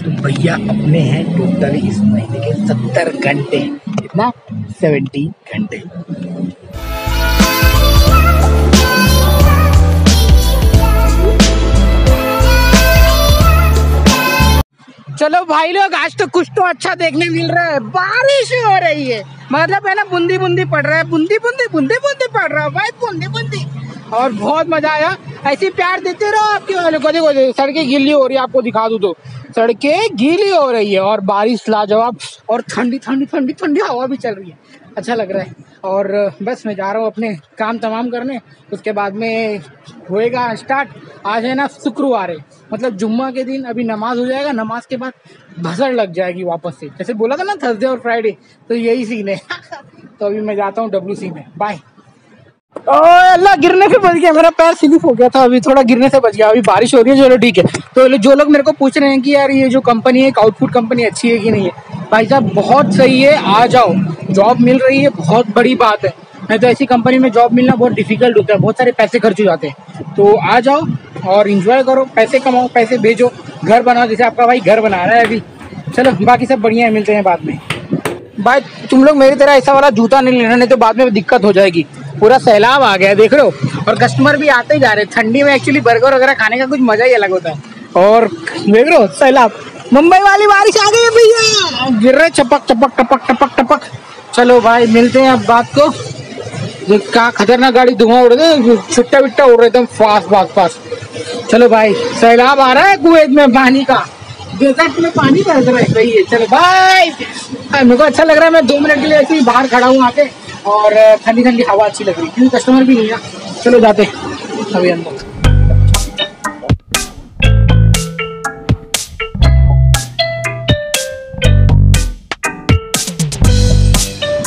तो भैया अपने हैं टोटल इस महीने के 70 घंटे। कितना? 70 घंटे। चलो भाई लोग, आज तो कुछ तो अच्छा देखने मिल रहा है। बारिश हो रही है, मतलब है ना, बूंदी बूंदी पड़ रहा है, बूंदी बूंदी बूंदी बूंदी पड़ रहा है भाई, बूंदी बूंदी। और बहुत मजा आया। ऐसे प्यार देते रहो आपके वाले को। देखो सड़कें गीली हो रही है, आपको दिखा दूं तो सड़कें गीली हो रही है और बारिश लाजवाब और ठंडी ठंडी ठंडी ठंडी हवा भी चल रही है। अच्छा लग रहा है। और बस मैं जा रहा हूँ अपने काम तमाम करने, उसके बाद में होएगा स्टार्ट। आज है ना शुक्रवार है, मतलब जुम्मा के दिन अभी नमाज हो जाएगा, नमाज के बाद भसड़ लग जाएगी वापस से। जैसे बोला था ना थर्सडे और फ्राइडे, तो यही सीन है। तो अभी मैं जाता हूँ WC में। बाय। अल्लाह, गिरने से बच गया, मेरा पैर स्लिप हो गया था, अभी थोड़ा गिरने से बच गया। अभी बारिश हो रही है, चलो ठीक है। तो जो लोग मेरे को पूछ रहे हैं कि यार ये जो कंपनी है आउटपुट कंपनी अच्छी है कि नहीं है, भाई साहब बहुत सही है, आ जाओ। जॉब मिल रही है, बहुत बड़ी बात है। नहीं तो ऐसी कंपनी में जॉब मिलना बहुत डिफिकल्ट होता है, बहुत सारे पैसे खर्च हो जाते हैं। तो आ जाओ और एंजॉय करो, पैसे कमाओ, पैसे भेजो, घर बनाओ, जैसे आपका भाई घर बना रहा है अभी। चलो बाकी सब बढ़िया है, मिलते हैं बाद में। भाई तुम लोग मेरी तरह ऐसा वाला जूता नहीं लेना, नहीं तो बाद में दिक्कत हो जाएगी। पूरा सैलाब आ गया, देख रहे हो, और कस्टमर भी आते ही जा रहे हैं। ठंडी में एक्चुअली बर्गर वगैरह खाने का कुछ मजा ही अलग होता है। और देख रहे हो सैलाब, मुंबई वाली बारिश आ गई है भैया, गिर रहे चपक चपक टपक टपक टपक। चलो भाई मिलते हैं अब बात को। क्या खतरनाक गाड़ी, धुआं उड़ रहे, छुट्टा बिट्टा उड़ रहे एकदम फास्ट फास्ट फास्ट। चलो भाई, सैलाब आ रहा है कुवैत में पानी का, डेजर्ट में पानी बरस रहा है। सही है, चलो बाय। मेरे को अच्छा लग रहा है, मैं 2 मिनट के लिए ऐसे ही बाहर खड़ा हूँ आके, और ठंडी ठंडी हवा अच्छी लग रही है, क्योंकि कस्टमर भी नहीं है। चलो जाते अभी अंदर।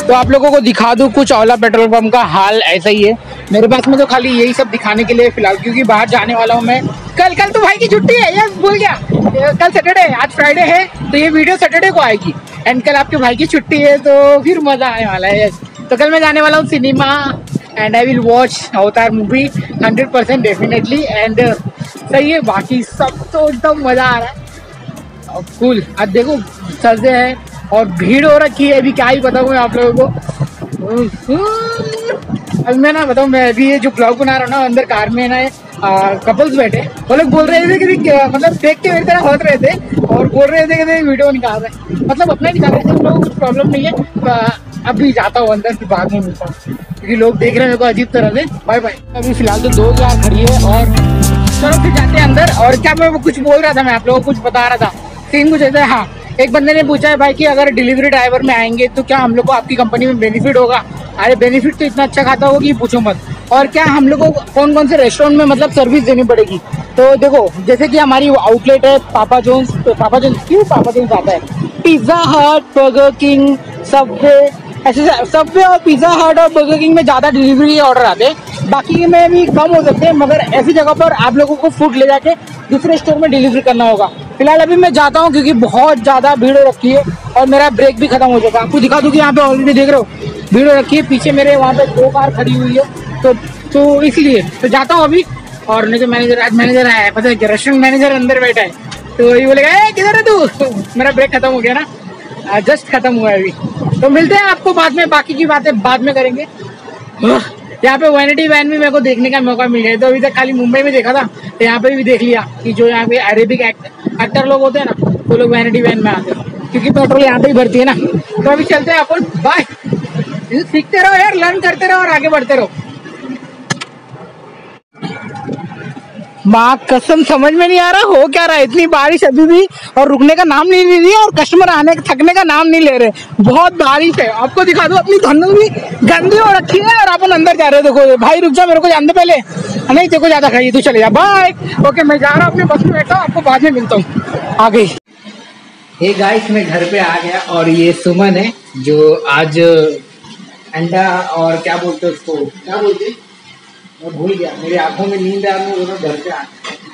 तो आप लोगों को दिखा दूं कुछ ओला पेट्रोल पंप का हाल ऐसा ही है। मेरे पास में तो खाली यही सब दिखाने के लिए फिलहाल, क्योंकि बाहर जाने वाला हूँ मैं। कल तो भाई की छुट्टी है, यस भूल गया, कल सैटरडे, आज फ्राइडे है, तो ये वीडियो सैटरडे को आएगी। एंड कल आपके भाई की छुट्टी है, तो फिर मजा आने वाला है। यस, तो कल मैं जाने वाला हूँ cinema, and I will watch Avatar movie 100% definitely. And सही है, बाकी सब तो एकदम मजा आ रहा है। कूल। आज देखो थर्सडे है और भीड़ हो रखी है, अभी क्या ही बताऊँ मैं आप लोगों को। अब मैं ना बताऊँ, मैं अभी ये जो ब्लॉग बना रहा हूँ ना, अंदर कार में ना कपल्स बैठे, वो लोग बोल रहे थे कि मतलब देख के मेरी तरह हंस रहे थे और बोल रहे थे कि वीडियो निकाल रहे, मतलब अपना निकाल रहे थे। उन लोगों को कुछ प्रॉब्लम नहीं है। अभी जाता हूँ अंदर, फिर बाद में मिलता हूँ, क्योंकि लोग देख रहे हैं मेरे को अजीब तरह से। Bye bye. अभी फिलहाल तो 2 कार खड़ी है, और चलो फिर जाते हैं अंदर। और क्या मैं कुछ बोल रहा था, मैं आप लोगों को कुछ बता रहा था, सीन कुछ ऐसा है। हाँ, एक बंदे ने पूछा है भाई कि अगर डिलीवरी ड्राइवर में आएंगे तो क्या हम लोग को आपकी कंपनी में बेनिफिट होगा। अरे बेनिफिट तो इतना अच्छा खाता होगा कि पूछो मत। और क्या हम लोग को कौन कौन से रेस्टोरेंट में मतलब सर्विस देनी पड़ेगी। तो देखो, जैसे कि हमारी आउटलेट है पापा जोन्स क्यों पापा जोन्स आता है, पिज्जा हट, बर्गर किंग, सबवे, ऐसे सबवे और पिज्जा हट और बर्गर किंग में ज़्यादा डिलीवरी ऑर्डर आते हैं। बाकी में भी कम हो सकते हैं, मगर ऐसी जगह पर आप लोगों को फूड ले जाके दूसरे स्टोर में डिलीवरी करना होगा। फिलहाल अभी मैं जाता हूँ, क्योंकि बहुत ज़्यादा भीड़ हो रखी है और मेरा ब्रेक भी खत्म हो जाएगा। आपको दिखा दूँ कि यहाँ पे ऑलरेडी देख रहे हो भीड़ हो रखी है, पीछे मेरे वहाँ पे 2 कार खड़ी हुई है, तो इसलिए तो जाता हूँ अभी। और नहीं तो मैनेजर आया, पता है रेस्टोरेंट मैनेजर अंदर बैठा है, तो ये बोलेगा किधर है तू। मेरा ब्रेक खत्म हो गया ना, जस्ट खत्म हुआ है अभी। तो मिलते हैं आपको बाद में, बाकी की बातें बाद में करेंगे। यहाँ पे वैनिटी वैन भी मेरे को देखने का मौका मिल गया। तो अभी तक खाली मुंबई में देखा था, तो यहाँ पे भी देख लिया कि जो यहाँ पे अरेबिक एक्टर लोग होते हैं ना, वो लोग वैनिटी वैन में आते हैं, क्योंकि पेट्रोल यहाँ पे ही भरती है ना। तो अभी चलते हैं अपन, बाय। सीखते रहो यार, लर्न करते रहो और आगे बढ़ते रहो। माँ कसम समझ में नहीं आ रहा हो क्या रहा है, इतनी बारिश अभी भी और रुकने का नाम नहीं ले रही है, और कस्टमर आने थकने का नाम नहीं ले रहे। बहुत बारिश है। आपको दिखा दो, अपनी धुंध भी गंदी हो रखी है और अपन अंदर जा रहे हैं। देखो भाई रुक जा, मेरे को जानते पहले नहीं, तेरे को ज्यादा खाइए, तू चले जा। बाय। ओके, मैं जा रहा हूँ अपने बस में बैठा हूँ, आपको बाद में मिलता हूँ। आ गई। हे गाइस, मैं घर पे आ गया, और ये सुमन है जो आज अंडा और क्या बोलते हैं उसको, क्या बोलते हैं, मैं भूल गया, मेरी आंखों में नींद आ रही है, दोनों घर पे आ।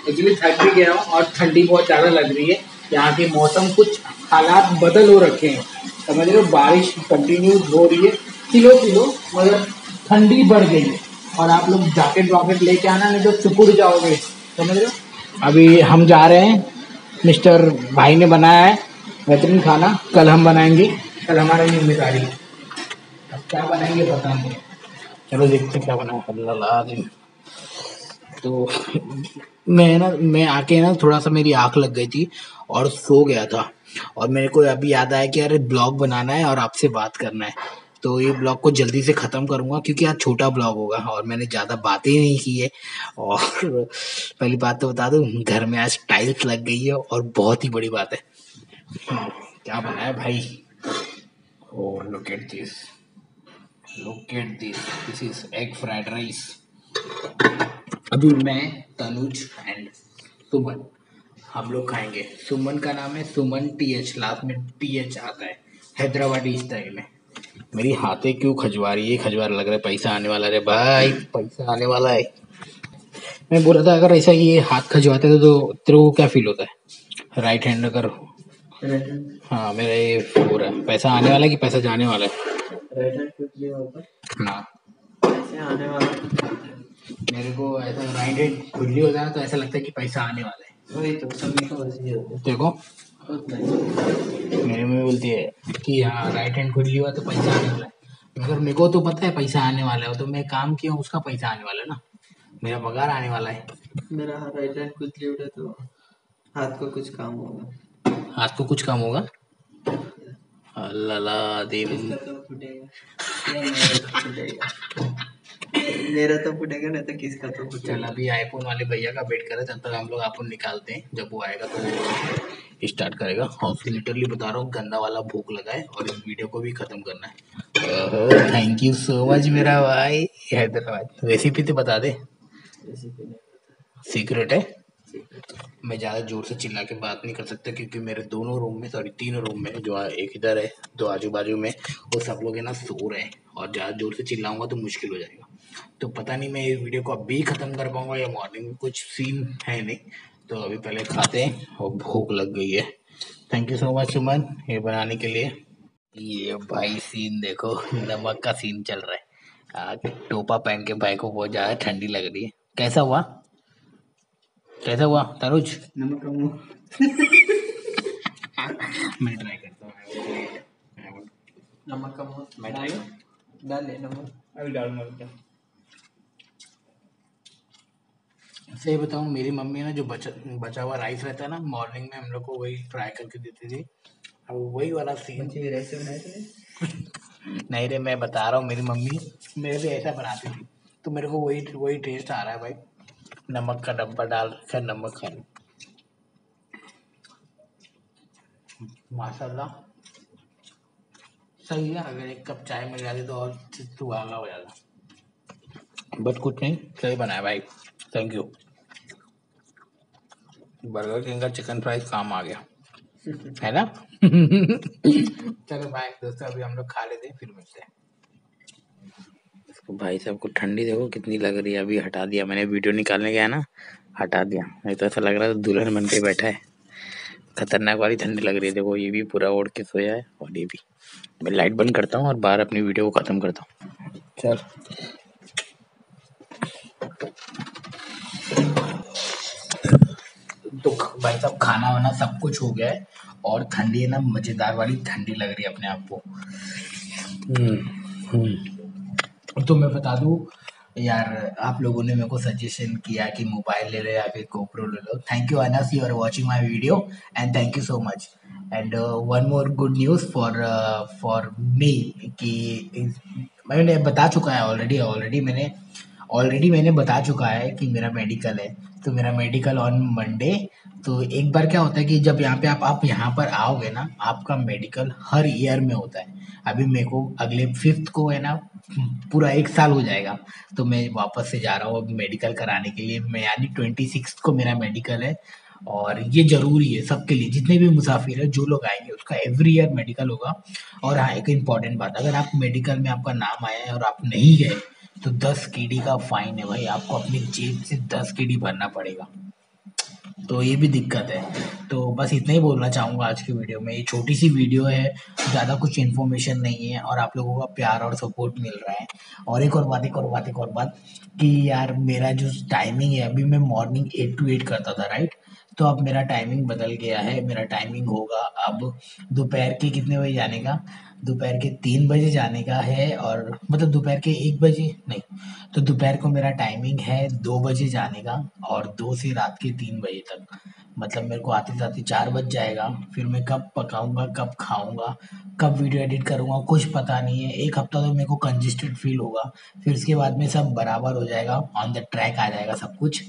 एक्चुअली थक भी गया हूँ और ठंडी बहुत ज़्यादा लग रही है। यहाँ के मौसम कुछ हालात बदल हो रखे हैं, समझ रहे हो, बारिश कंटिन्यू हो रही है, किलो मगर ठंडी बढ़ गई है। और आप लोग जैकेट वॉकेट लेके आना, नहीं तो सिकुड़ जाओगे, समझ रहे हो। अभी हम जा रहे हैं मिस्टर भाई ने बनाया है बेहतरीन खाना। कल हम बनाएंगे, कल हमारी जिम्मेदारी है। अब क्या बनाएंगे पता नहीं। चलो देखते क्या बना। अल्लाह। तो मैं आके ना थोड़ा सा मेरी आँख लग गई थी और सो गया था, और मेरे को अभी याद आया कि अरे ब्लॉग बनाना है और आपसे बात करना है। तो ये ब्लॉग को जल्दी से ख़त्म करूँगा क्योंकि आज छोटा ब्लॉग होगा और मैंने ज़्यादा बातें नहीं की है। और पहली बात तो बता दूँ, घर में आज टाइल्स लग गई है और बहुत ही बड़ी बात है। क्या बनाया भाई? Oh look at this, look at this, this is egg fried rice. अभी मैं, तनुज एंड सुमन हम लोग खाएंगे। सुमन का नाम है सुमन TH, लास्ट में TH आता है, हैदराबादी स्टाइल में। मेरी हाथे क्यों खजवा रही है? खजवार लग रहा है, पैसा आने वाला है भाई, पैसा आने वाला है। मैं बोल रहा था अगर ऐसा ये हाथ खजवाते थे तो तेरे को क्या फील होता है? राइट हैंड अगर, हाँ मेरा ये हो रहा है, पैसा आने वाला है कि पैसा जाने वाला है? राइट हैंड कुछ नहीं होता ना, पैसे आने वाला है। मेरे को ऐसा राइट हैंड खुली हो जाए तो ऐसा लगता है कि पैसा आने वाला है। वही तो सभी को वैसे ही होता है। देखो मेरे में बोलती है कि हाँ राइट हैंड खुली हुआ तो पैसा आने वाला है, मगर मेरे को तो पता है पैसा आने वाला है, तो मैं काम किया उसका पैसा आने वाला है ना, मेरा पगार आने वाला है। मेरा राइट हैंड खुली हुआ तो हाथ को कुछ काम होगा, हाथ को कुछ काम होगा। अल्लाह देव, मेरा तो फूटेगा नहीं तो किसका तो फूटेगा। चल अभी आईफोन वाले भैया का वेट करें, तब तक हम लोग आईफोन निकालते हैं, जब वो आएगा तो वो स्टार्ट करेगा। और लिटरली बता रहा हूँ गंदा वाला भूख लगा है और इस वीडियो को भी खत्म करना है। थैंक यू सो मच मेरा भाई। हैदराबाद रेसिपी तो बता दे। सीक्रेट है, मैं ज़्यादा जोर से चिल्ला के बात नहीं कर सकता क्योंकि मेरे दोनों रूम में, सॉरी तीनों रूम में, जो एक इधर है दो आजू बाजू में, वो सब लोग है ना सो रहे हैं, और ज़्यादा जोर से चिल्लाऊंगा तो मुश्किल हो जाएगा। तो पता नहीं मैं इस वीडियो को अभी ख़त्म कर पाऊंगा या मॉर्निंग में, कुछ सीन है नहीं। तो अभी पहले खाते हैं और भूख लग गई है। थैंक यू सो मच सुमन ये बनाने के लिए। ये भाई सीन देखो, नमक का सीन चल रहा है। टोपा पहन के भाई को बहुत ज़्यादा ठंडी लग रही है। कैसा हुआ, कैसा हुआ तनुज? नमक कम हुआ। मैं ट्राई करता हूँ, नमक कम हुआ, मैं ट्राई डाल ले नमक, अभी डालूंगा। सही बताऊँ, मेरी मम्मी ना जो बचा हुआ राइस रहता है ना, मॉर्निंग में हम लोग को वही फ्राई करके देती थी। अब वही वाला सीन रेसिपी बनाए थे। नहीं रे, मैं बता रहा हूँ मेरी मम्मी मेरे लिए ऐसा बनाती थी, तो मेरे को वही टेस्ट आ रहा है भाई। नमक का डब्बा डाल कर नमक खा लो। माशाल्लाह सही है। अगर एक कप चाय मिल जाती तो और सुहागा हो जाता, बट कुछ नहीं, सही बनाया भाई, थैंक यू। बर्गर किंग का चिकन फ्राई काम आ गया है ना। चलो भाई दोस्तों, अभी हम लोग खा लेते हैं, फिर मिलते हैं। इसको भाई साहब को ठंडी देखो कितनी लग रही है। अभी हटा दिया मैंने, वीडियो निकालने गया ना, हटा दिया, नहीं तो ऐसा लग रहा है दुल्हन बन के बैठा है। खतरनाक वाली ठंडी लग रही है। देखो ये भी पूरा ओढ़ के सोया है और ये भी। मैं लाइट बंद करता हूँ और बाहर अपनी वीडियो को खत्म करता हूँ। चल तो भाई साहब खाना वाना सब कुछ हो गया है और ठंडी है ना, मजेदार वाली ठंडी लग रही है अपने आप को। तो मैं बता दूं यार, आप लोगों ने मेरे को सजेशन किया कि मोबाइल ले लो या फिर GoPro ले लो। Thank you Anas, you are watching my video and thank you so much. And one more good news for me कि मैंने बता चुका है ऑलरेडी मैंने बता चुका है कि मेरा मेडिकल है। तो मेरा मेडिकल ऑन मंडे। तो एक बार क्या होता है कि जब यहाँ पे आप यहाँ पर आओगे ना, आपका मेडिकल हर ईयर में होता है। अभी मेरे को अगले 5th को है ना, पूरा 1 साल हो जाएगा। तो मैं वापस से जा रहा हूँ अब मेडिकल कराने के लिए। मैं यानी 26 को मेरा मेडिकल है और ये ज़रूरी है सबके लिए, जितने भी मुसाफिर है, जो लोग आएंगे उसका एवरी ईयर मेडिकल होगा। और हाँ, एक इम्पॉर्टेंट बात, अगर आप मेडिकल में आपका नाम आया है और आप नहीं गए तो 10 KD का फाइन है भाई, आपको अपनी जेब से 10 KD भरना पड़ेगा। तो ये भी दिक्कत है। तो बस इतना ही बोलना चाहूँगा आज की वीडियो में। ये छोटी सी वीडियो है, ज़्यादा कुछ इन्फॉर्मेशन नहीं है और आप लोगों का प्यार और सपोर्ट मिल रहा है। और एक और बात कि यार मेरा जो टाइमिंग है, अभी मैं मॉर्निंग 8 to 8 करता था राइट। तो अब मेरा टाइमिंग बदल गया है। मेरा टाइमिंग होगा अब दोपहर के कितने बजे जाने का, दोपहर के 3 बजे जाने का है, और मतलब दोपहर के 1 बजे नहीं, तो दोपहर को मेरा टाइमिंग है 2 बजे जाने का, और 2 से रात के 3 बजे तक। मतलब मेरे को आते-जाते 4 बज जाएगा। फिर मैं कब पकाऊँगा, कब खाऊँगा, कब वीडियो एडिट करूँगा, कुछ पता नहीं है। 1 हफ्ता तो मेरे को कंजेस्टेड फ़ील होगा, फिर उसके बाद में सब बराबर हो जाएगा, ऑन द ट्रैक आ जाएगा सब कुछ।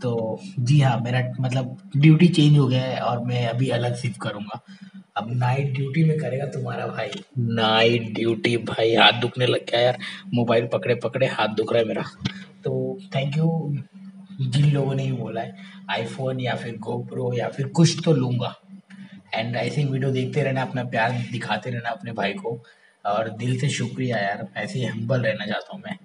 तो जी हाँ, मेरा मतलब ड्यूटी चेंज हो गया है और मैं अभी अलग शिफ्ट करूँगा। अब नाइट ड्यूटी में करेगा तुम्हारा भाई। नाइट ड्यूटी भाई, हाथ दुखने लग गया यार, मोबाइल पकड़े-पकड़े हाथ दुख रहा है मेरा। तो थैंक यू जिन लोगों ने ये बोला है, आईफ़ोन या फिर गोप्रो या फिर कुछ तो लूँगा। एंड ऐसे ही वीडियो देखते रहना, अपना प्यार दिखाते रहना अपने भाई को, और दिल से शुक्रिया यार, ऐसे ही हम्बल रहना चाहता हूँ मैं।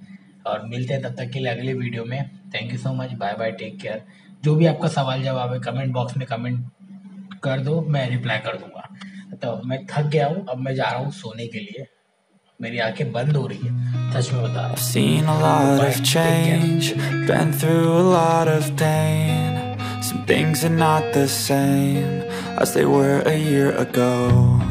और मिलते हैं तब तक के लिए अगले वीडियो में। Thank you so much, bye bye, take care. जो भी आपका सवाल जवाब है कमेंट बॉक्स में कमेंट कर दो, मैं रिप्लाई कर दूंगा। तो मैं थक गया हूँ, अब मैं जा रहा हूँ सोने के लिए, मेरी आंखें बंद हो रही है, सच में बता रहा हूँ। Seen a lot of change, been through a lot of pain. Some things are not the same as they were a year ago.